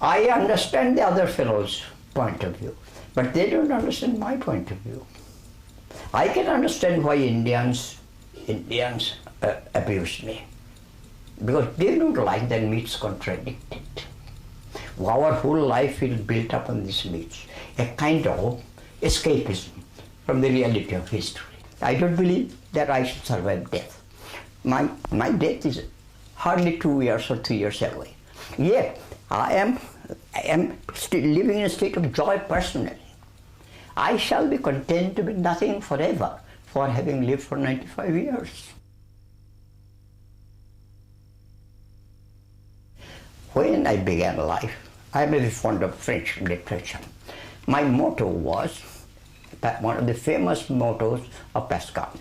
I understand the other fellow's point of view, but they don't understand my point of view. I can understand why Indians abuse me, because they don't like that myths contradicted. Our whole life is built up on these myths, a kind of escapism from the reality of history. I don't believe that I should survive death. My death is hardly 2 years or 3 years away. Yet I am still living in a state of joy personally. I shall be content to be nothing forever for having lived for 95 years. When I began life, I am very fond of French literature. My motto was, one of the famous mottos of Pascal,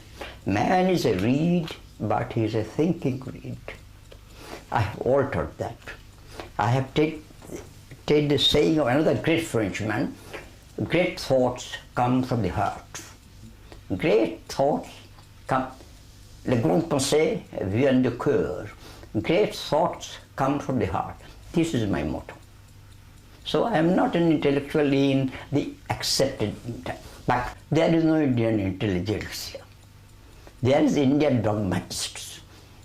man is a reed, but he is a thinking reed. I have altered that. I have taken the saying of another great Frenchman, great thoughts come from the heart. Great thoughts come, les grandes pensées viennent du cœur. Great thoughts come from the heart. This is my motto. So I am not an intellectual in the accepted, but there is no Indian intelligentsia. There is Indian dogmatists.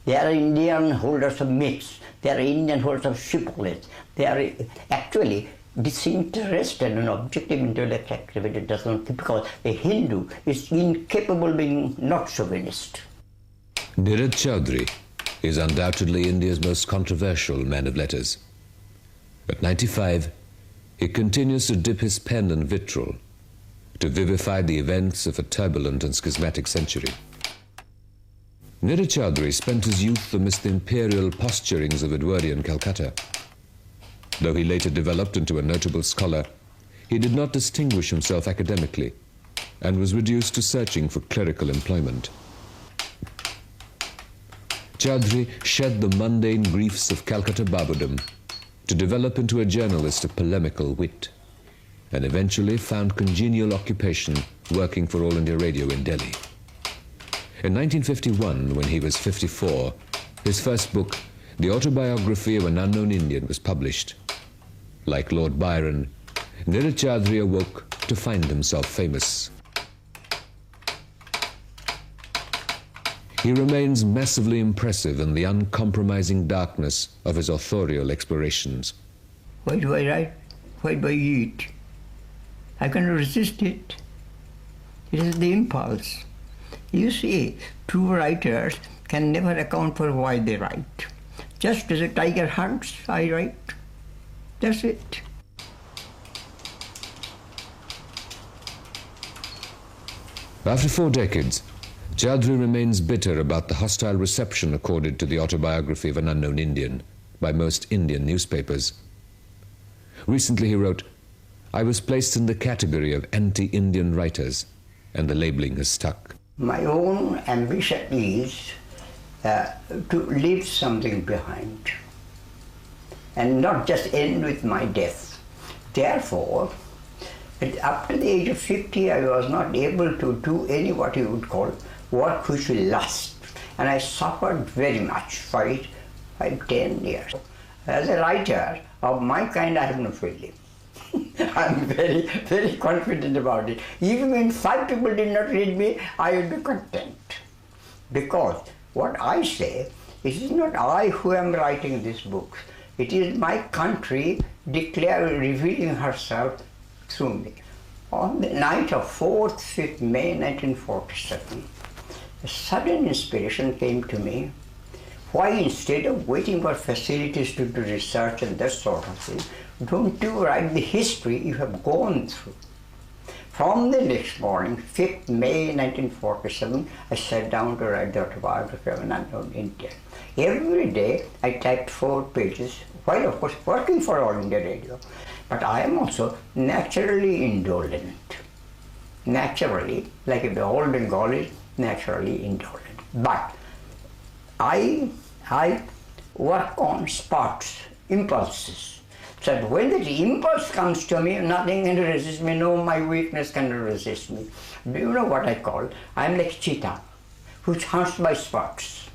There are Indian holders of myths. There are Indian holders of shibboleths. They are actually disinterested and objective intellectual activity does not, because a Hindu is incapable of being not chauvinist. Nirod Choudhury is undoubtedly India's most controversial man of letters. At 95, he continues to dip his pen in vitriol to vivify the events of a turbulent and schismatic century. Nirod Choudhury spent his youth amidst the imperial posturings of Edwardian Calcutta. Though he later developed into a notable scholar, he did not distinguish himself academically and was reduced to searching for clerical employment. Choudhury shed the mundane griefs of Calcutta Babudom to develop into a journalist of polemical wit, and eventually found congenial occupation working for All India Radio in Delhi. In 1951, when he was 54, his first book, The Autobiography of an Unknown Indian, was published. Like Lord Byron, Nirod Choudhury awoke to find himself famous. He remains massively impressive in the uncompromising darkness of his authorial explorations. Why do I write? Why do I eat? I cannot resist it. It is the impulse. You see, true writers can never account for why they write. Just as a tiger hunts, I write. That's it. After 4 decades, Choudhury remains bitter about the hostile reception accorded to the autobiography of an unknown Indian by most Indian newspapers. Recently he wrote, "I was placed in the category of anti-Indian writers, and the labeling has stuck." My own ambition is to leave something behind and not just end with my death. Therefore, up to the age of 50, I was not able to do any what you would call work which will last. And I suffered very much for it, 10 years. As a writer of my kind, I have no failure. I'm very, very confident about it. Even when 5 people did not read me, I would be content. Because what I say, it is not I who am writing these books. It is my country revealing herself through me. On the night of 4th, 5th May 1947, a sudden inspiration came to me. Why, instead of waiting for facilities to do research and that sort of thing, don't you write the history you have gone through? From the next morning, 5th May 1947, I sat down to write the autobiography of an unknown Indian. Every day I typed 4 pages, while of course working for All India Radio. But I am also naturally indolent. Naturally, like the old Bengal is naturally indolent. But I work on spots, impulses. So that when the impulse comes to me, nothing can resist me, no, my weakness cannot resist me. Do you know what I call? I'm like cheetah, which hunts by spots.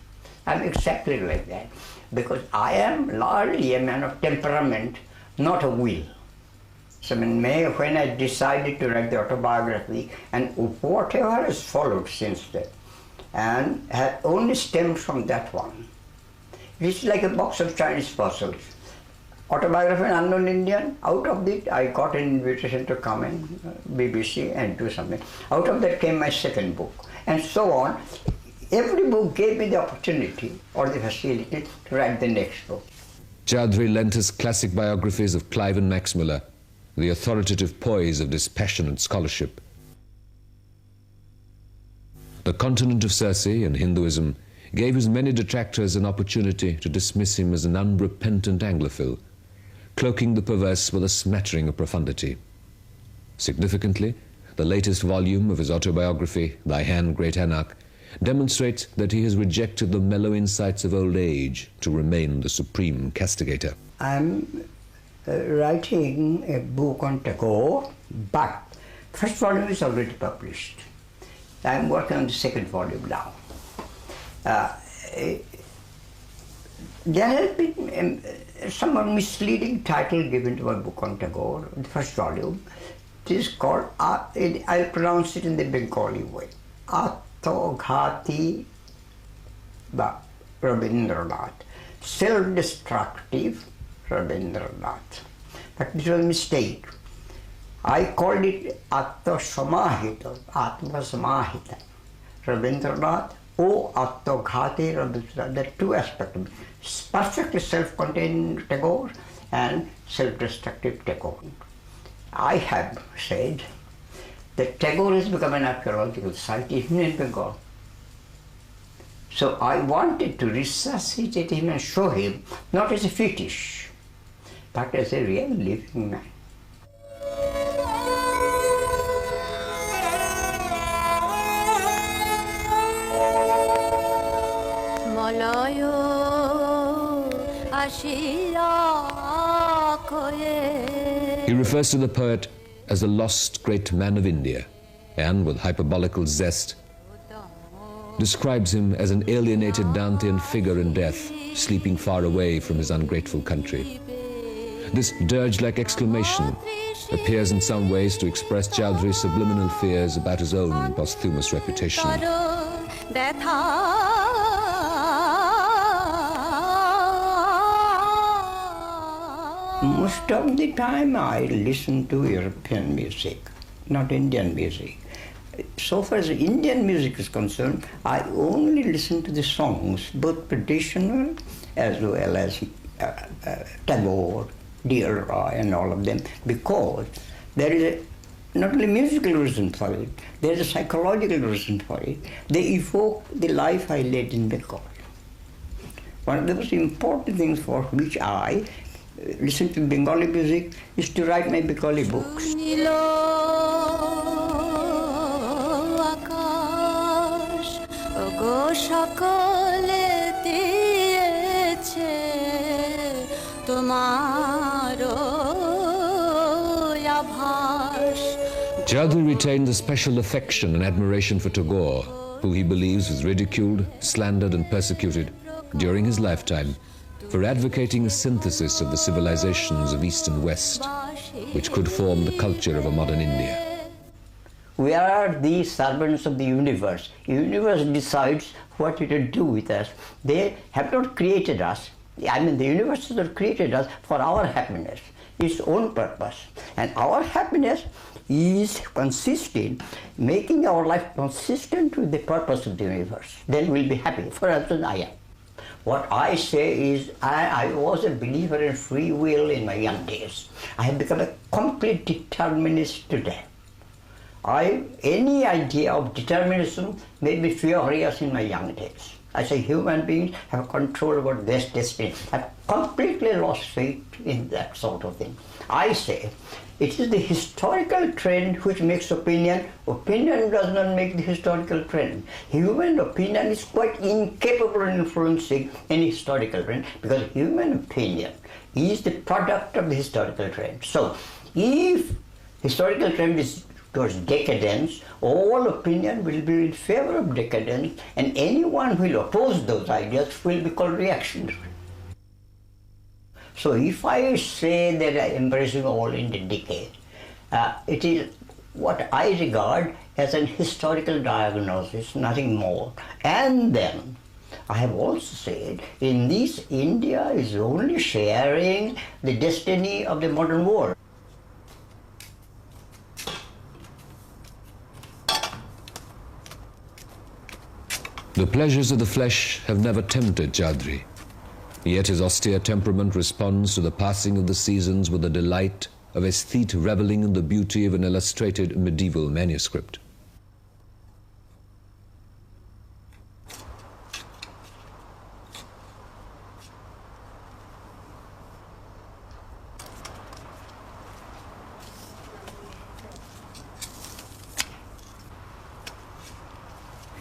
I'm exactly like that. Because I am largely a man of temperament, not a will. So in May, when I decided to write the autobiography, and whatever has followed since then, and had only stemmed from that one. It's like a box of Chinese puzzles. Autobiography of an Unknown Indian, out of it I got an invitation to come in BBC and do something. Out of that came my second book, and so on. Every book gave me the opportunity or the facility to write the next book. Choudhury lent us classic biographies of Clive and Max Muller, the authoritative poise of dispassionate scholarship. The continent of Circe in Hinduism gave his many detractors an opportunity to dismiss him as an unrepentant Anglophile, cloaking the perverse with a smattering of profundity. Significantly, the latest volume of his autobiography, Thy Hand, Great Anarch, demonstrates that he has rejected the mellow insights of old age to remain the supreme castigator. I'm writing a book on Tagore, but first volume is already published. I'm working on the second volume now. There has been somewhat misleading title given to my book on Tagore, the first volume. It is called, I'll pronounce it in the Bengali way, Attoghati Rabindranath, self-destructive Rabindranath. But this was a mistake. I called it Atma Samahita Rabindranath, Attoghati Rabindranath. There are two aspects of it. It's perfectly self-contained Tagore and self-destructive Tagore. I have said that Tagore has become an archaeological site even in Bengal. So I wanted to resuscitate him and show him not as a fetish, but as a real living man. He refers to the poet as the lost great man of India, and with hyperbolical zest, describes him as an alienated Dantean figure in death, sleeping far away from his ungrateful country. This dirge-like exclamation appears in some ways to express Choudhury's subliminal fears about his own posthumous reputation. Most of the time I listen to European music, not Indian music. So far as Indian music is concerned, I only listen to the songs, both traditional as well as Tagore, D.L. Roy and all of them, because there is not only musical reason for it, there is a psychological reason for it. They evoke the life I led in Bengal. One of the most important things for which I listen to Bengali music is to write my Bengali books. Choudhury retained a special affection and admiration for Tagore, who he believes was ridiculed, slandered and persecuted during his lifetime for advocating a synthesis of the civilizations of East and West, which could form the culture of a modern India. We are the servants of the universe. The universe decides what to do with us. They have not created us. I mean, the universe has not created us for our happiness, its own purpose. And our happiness is consistent, making our life consistent with the purpose of the universe. Then we'll be happy, for instance, I am. What I say is, I was a believer in free will in my young days. I have become a complete determinist today. Any idea of determinism made me furious in my young days. I say human beings have control over their destiny. I've completely lost faith in that sort of thing. I say it is the historical trend which makes opinion. Opinion does not make the historical trend. Human opinion is quite incapable of influencing any historical trend because human opinion is the product of the historical trend. So if historical trend is towards decadence, all opinion will be in favor of decadence, and anyone who will oppose those ideas will be called reactionary. So if I say that I am embracing all Indian decay, it is what I regard as an historical diagnosis, nothing more. And then I have also said, in this, India is only sharing the destiny of the modern world. The pleasures of the flesh have never tempted Choudhury, yet his austere temperament responds to the passing of the seasons with the delight of aesthete reveling in the beauty of an illustrated medieval manuscript.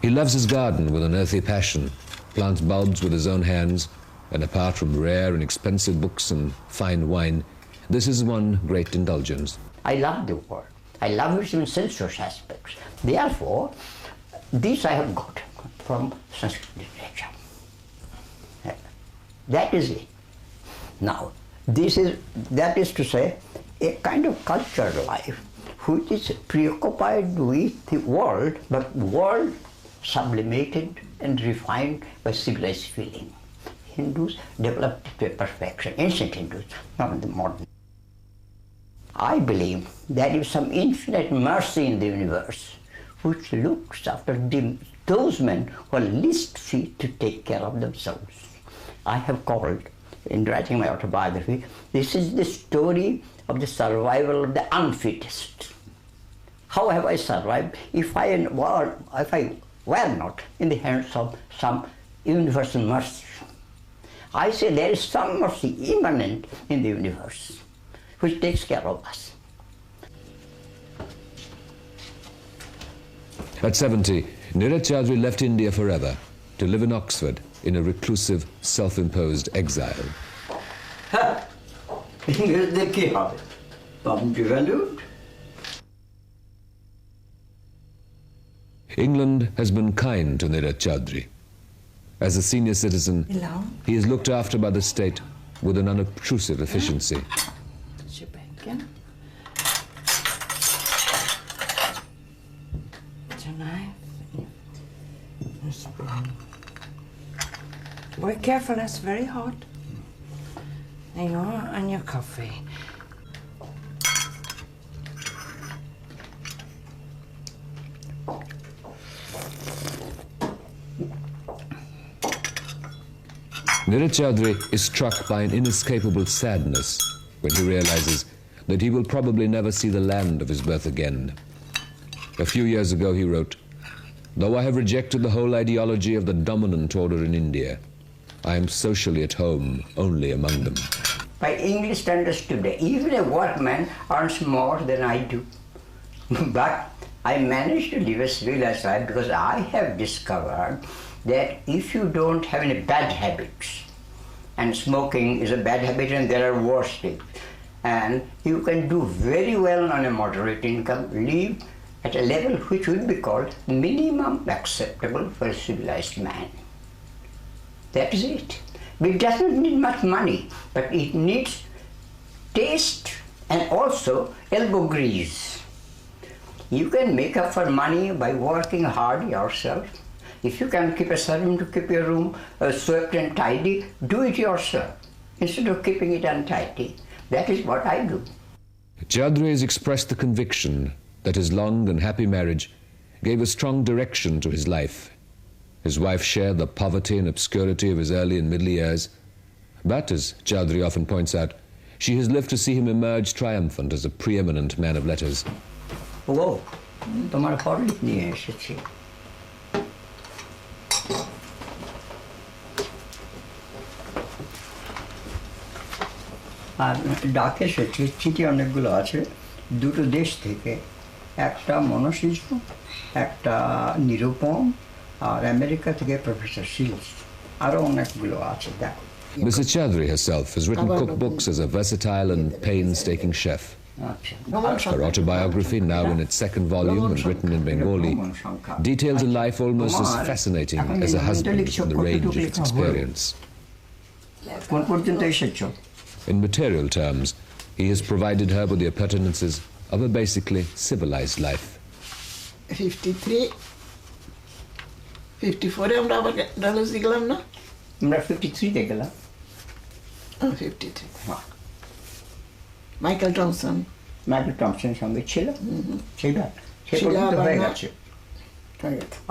He loves his garden with an earthy passion, plants bulbs with his own hands, and apart from rare and expensive books and fine wine, this is one great indulgence. I love the world. I love its sensuous aspects. Therefore, this I have got from Sanskrit literature. That is it. Now, that is to say, a kind of cultured life which is preoccupied with the world, but world sublimated and refined by civilized feeling. Hindus developed it to perfection, ancient Hindus, not the modern. I believe there is some infinite mercy in the universe which looks after those men who are least fit to take care of themselves. I have called, in writing my autobiography, this is the story of the survival of the unfittest. How have I survived if I were not in the hands of some universal mercy? I say there is some mercy immanent in the universe which takes care of us. At 70, Nirod Choudhury left India forever to live in Oxford in a reclusive, self-imposed exile. England has been kind to Nirod Choudhury. As a senior citizen, he is looked after by the state with an unobtrusive efficiency. Boy, careful, that's very hot. There you are, and your coffee. Nirod Choudhury is struck by an inescapable sadness when he realizes that he will probably never see the land of his birth again. A few years ago he wrote, "Though I have rejected the whole ideology of the dominant order in India, I am socially at home only among them." By English standards today, even a workman earns more than I do. But I managed to live a civilized life because I have discovered that if you don't have any bad habits, and smoking is a bad habit and there are worse things, and you can do very well on a moderate income, live at a level which would be called minimum acceptable for a civilized man. That is it. It doesn't need much money, but it needs taste and also elbow grease. You can make up for money by working hard yourself. If you can keep a servant to keep your room swept and tidy, do it yourself instead of keeping it untidy. That is what I do. Choudhury has expressed the conviction that his long and happy marriage gave a strong direction to his life. His wife shared the poverty and obscurity of his early and middle years, but, as Choudhury often points out, she has lived to see him emerge triumphant as a preeminent man of letters. Oh, তোমার Horlicks নিয়ে এসেছি। আর ডাক এসেছে, চিঠি অনেকগুলো আছে, দুটো দেশ থেকে, একটা মনশিশু, একটা নিরূপম, আর আমেরিকা থেকে প্রফেসর শিলস, আরও অনেকগুলো আছে, দেখো। Mrs. Choudhury herself has written cookbooks as a versatile and painstaking chef. Her autobiography, now in its second volume and written in Bengali, details a life almost as fascinating as a husband and the range of its experience. কোন পর্যন্ত এসেছ? In material terms, he has provided her with the appurtenances of a basically civilized life. 53, 54 আমরা আবার Dallas গেলাম না? আমরা 53-তে গেলাম। 53 Michael টমসনের সঙ্গে ছিল। সে পর্যন্ত হয়ে গেছে।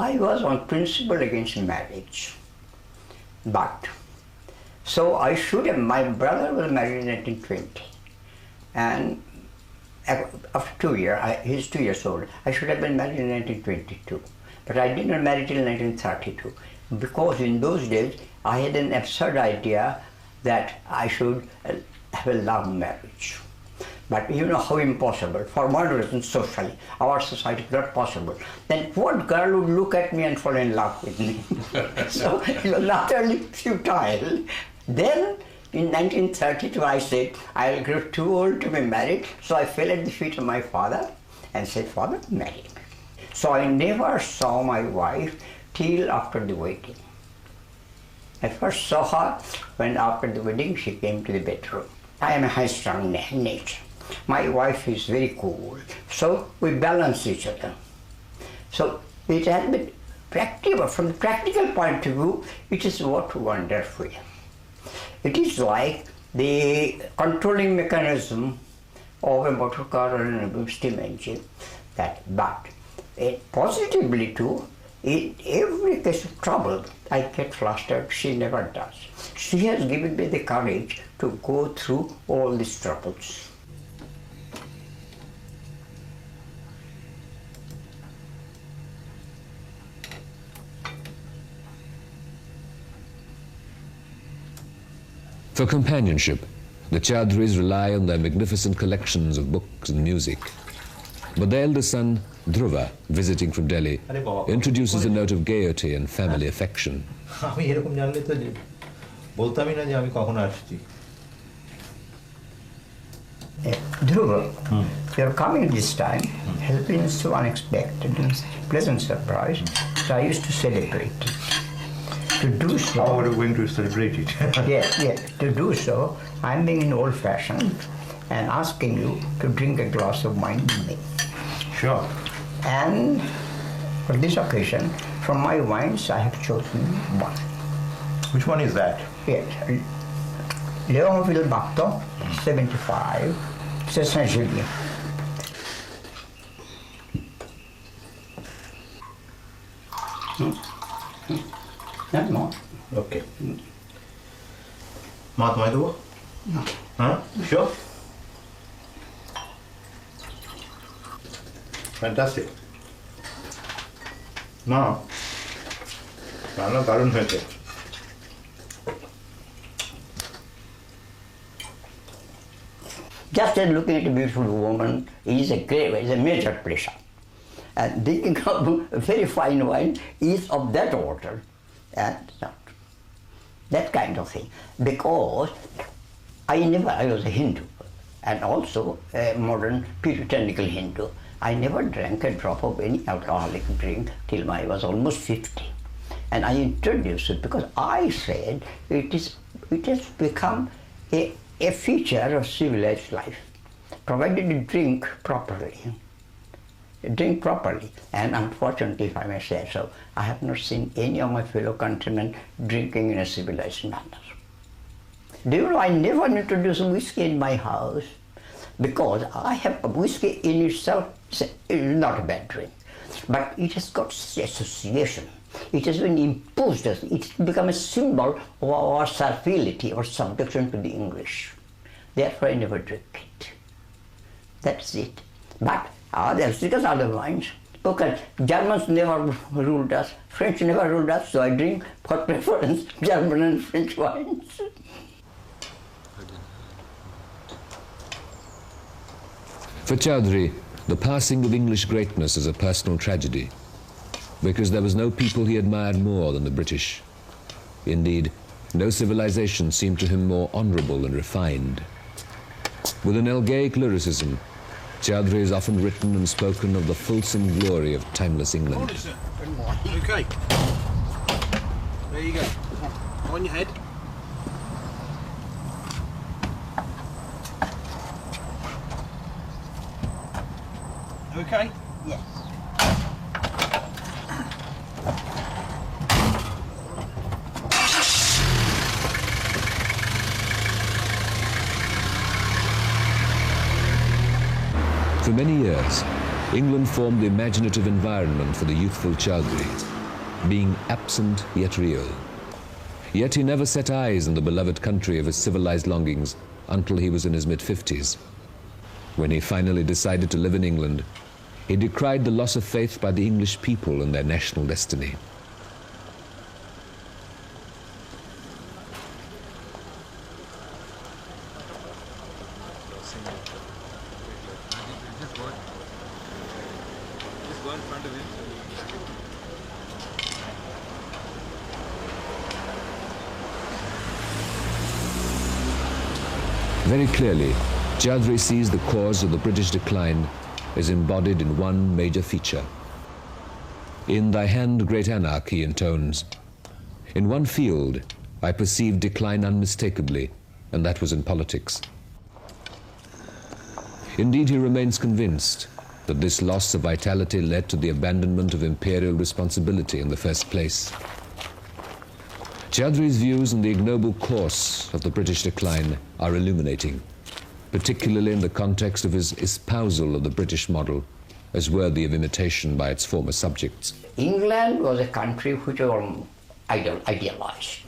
I was on principle against marriage, but so I should have. My brother was married in 1920, and after 2 years, he's 2 years old. I should have been married in 1922, but I did not marry till 1932 because in those days I had an absurd idea that I should have a love marriage. But you know how impossible, for one reason socially, our society is not possible. Then what girl would look at me and fall in love with me? So it was utterly futile. Then in 1932 I said, I'll grow too old to be married, so I fell at the feet of my father and said, Father, marry me. So I never saw my wife till after the wedding. I first saw her when after the wedding she came to the bedroom. I am a high-strung nature. My wife is very cool, so we balance each other. So it has been practical. From the practical point of view, it is what wonderful. It is like the controlling mechanism of a motor car or a steam engine. But positively too, in every case of trouble, I get flustered. She never does. She has given me the courage to go through all these troubles. For companionship, the Choudhurys rely on their magnificent collections of books and music. But their eldest son, Dhruva, visiting from Delhi, introduces a note of gaiety and family affection. আমি এরকম জানলে তো বলতামই না যে আমি কখন আসছি। Dhruva, your coming this time has been so unexpected and pleasant surprise that I used to celebrate it. To do so, How are you going to celebrate it? yes, to do so, I'm being old-fashioned and asking you to drink a glass of wine with me. Sure. And for this occasion, from my wines, I have chosen one. Which one is that? Yes, Léonville Barton, 75, c'est Saint-Julien. Not more. Okay. মা তোমায় দেবো? হ্যাঁ? Sure? Fantastic. মা, রান্না দারুণ হয়েছে। Just as looking at a beautiful woman is a major pleasure. And drinking of a very fine wine is of that order. And that kind of thing. Because I was a Hindu and also a modern puritanical Hindu. I never drank a drop of any alcoholic drink till I was almost 50. And I introduced it because I said it has become a feature of civilized life, provided you drink properly. And unfortunately, if I may say so, I have not seen any of my fellow countrymen drinking in a civilized manner. Do you know, I never introduce whiskey in my house because I have whiskey in itself is not a bad drink, but it has got association. It has been imposed, it's become a symbol of our servility or subjection to the English. Therefore, I never drink it. That's it. But there's other wines. Because Germans never ruled us, French never ruled us, so I drink for preference German and French wines. For Choudhury, the passing of English greatness is a personal tragedy, because there was no people he admired more than the British. Indeed, no civilization seemed to him more honourable and refined. With an Elgaic lyricism, Choudhury has often written and spoken of the fulsome glory of timeless England. Morning, sir. Good morning. Okay. There you go. On your head. You okay? Yes. For many years, England formed the imaginative environment for the youthful Choudhury, being absent yet real. Yet he never set eyes on the beloved country of his civilized longings until he was in his mid-50s. When he finally decided to live in England, he decried the loss of faith by the English people in their national destiny. Very clearly, Choudhury sees the cause of the British decline is embodied in one major feature. In thy hand, great anarch, he intones. In one field, I perceived decline unmistakably, and that was in politics. Indeed, he remains convinced that this loss of vitality led to the abandonment of imperial responsibility in the first place. Choudhury's views on the ignoble course of the British decline are illuminating, particularly in the context of his espousal of the British model as worthy of imitation by its former subjects. England was a country which was idealized.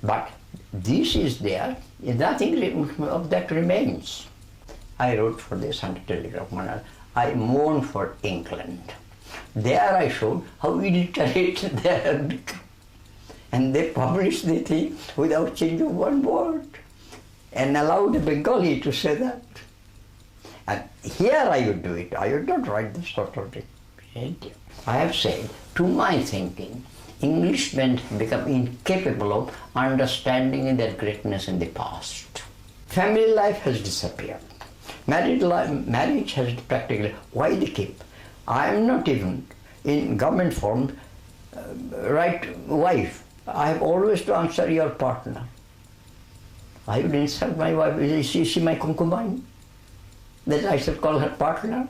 But this is there, nothing of that remains. I wrote for the Sunday Telegraph Manual, I mourn for England. There I showed how illiterate they have become. And they published the thing without changing one word and allowed a Bengali to say that. And here I would do it. I would not write this sort of thing. I have said, to my thinking, Englishmen have become incapable of understanding their greatness in the past. Family life has disappeared. Marriage has practically, why they keep? I am not even in government form right wife. I have always to answer your partner. I would insult my wife, is she my concubine? That I should call her partner?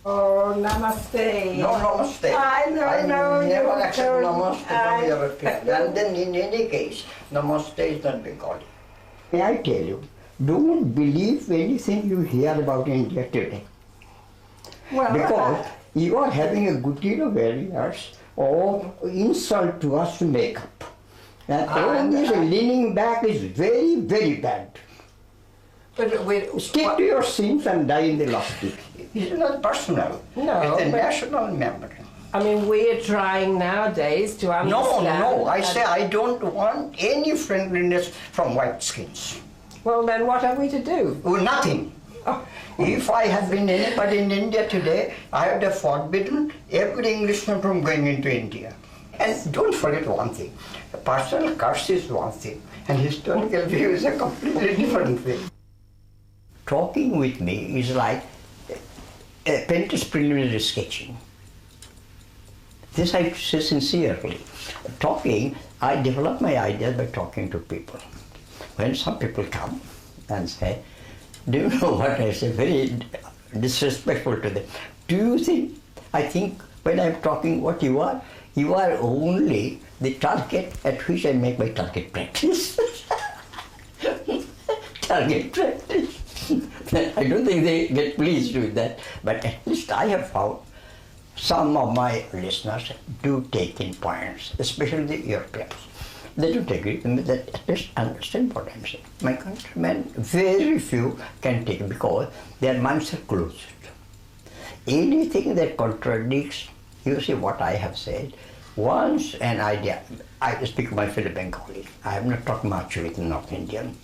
Oh, namaste. No, namaste. I never accept namaste from your people. And then in any case, namaste is not Bengali. May I tell you, don't believe anything you hear about India today. Well, Because you are having a good deal of areas of insult to us to make up. And all this leaning back is very, very bad. but Stick to your sins and die in the last week. It's not personal. No, it's a but- national memory. I mean, we're trying nowadays to understand. No, I say I don't want any friendliness from white skins. Well, then what are we to do? Oh, nothing. Oh. If I had been anybody in India today, I would have forbidden every Englishman from going into India. And don't forget one thing, personal curse is one thing, and historical view is a completely different thing. Talking with me is like a apprentice preliminary sketching. This I say sincerely. Talking, I develop my ideas by talking to people. When some people come and say, do you know what I say? Very disrespectful to them. Do you think, I think when I'm talking what you are only the target at which I make my target practice. Target practice. I don't think they get pleased with that, but at least I have found some of my listeners do take in points, especially the Europeans. They don't agree with me, that at least understand what I'm saying. My countrymen, very few can take it because their minds are closed. Anything that contradicts, you see what I have said, once an idea, I speak of my fellow Bengali, I have not talked much with North Indian,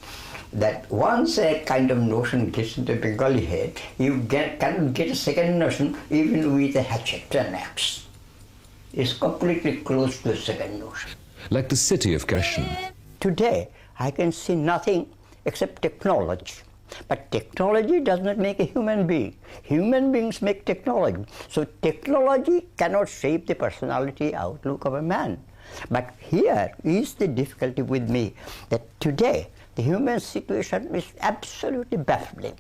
that once a kind of notion gets into Bengali head, you cannot get a second notion even with a hatchet and axe. It's completely closed to a second notion. Like the city of Kashan, Today, I can see nothing except technology. But technology does not make a human being. Human beings make technology. So technology cannot shape the personality outlook of a man. But here is the difficulty with me, that today the human situation is absolutely baffling.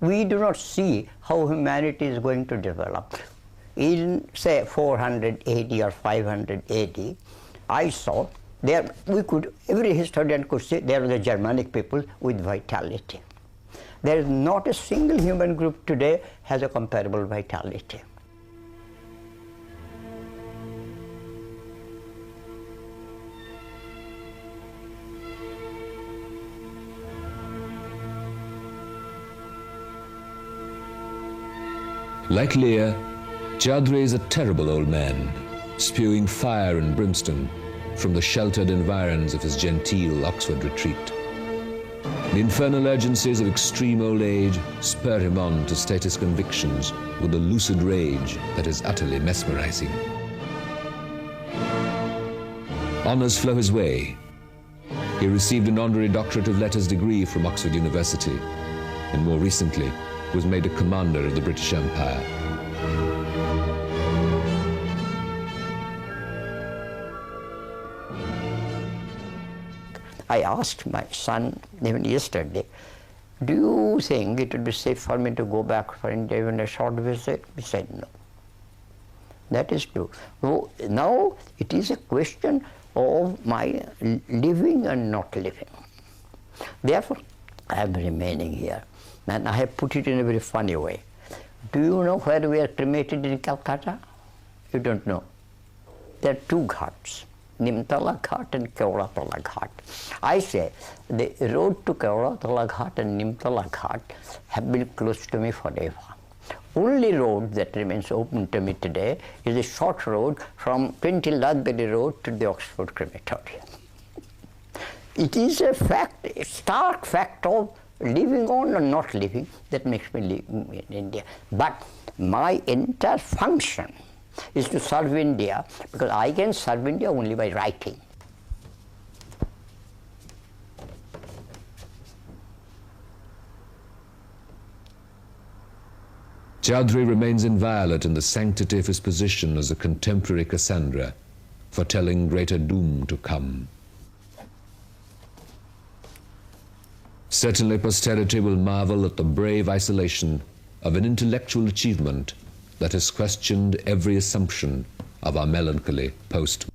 we do not see how humanity is going to develop. In, say, 480 or 580, I saw there, every historian could say there were the Germanic people with vitality. There is not a single human group today has a comparable vitality. Like Lear, Choudhury is a terrible old man, spewing fire and brimstone from the sheltered environs of his genteel Oxford retreat. The infernal urgencies of extreme old age spur him on to state his convictions with a lucid rage that is utterly mesmerizing. Honours flow his way. He received an honorary Doctorate of Letters degree from Oxford University, and more recently was made a commander of the British Empire. I asked my son even yesterday, do you think it would be safe for me to go back for India even a short visit? He said no. That is true. So now it is a question of my living and not living. Therefore, I am remaining here. And I have put it in a very funny way. Do you know where we are cremated in Calcutta? You don't know. There are two ghats, Nimtala Ghat and Kauratala Ghat. I say the road to Kauratala Ghat and Nimtala Ghat have been closed to me forever. Only road that remains open to me today is a short road from 20 Ladbury Road to the Oxford Crematorium. It is a fact, a stark fact of living on or not living that makes me live in India. But my entire function is to serve India, because I can serve India only by writing. Choudhury remains inviolate in the sanctity of his position as a contemporary Cassandra, foretelling greater doom to come. Certainly posterity will marvel at the brave isolation of an intellectual achievement that has questioned every assumption of our melancholy post-modern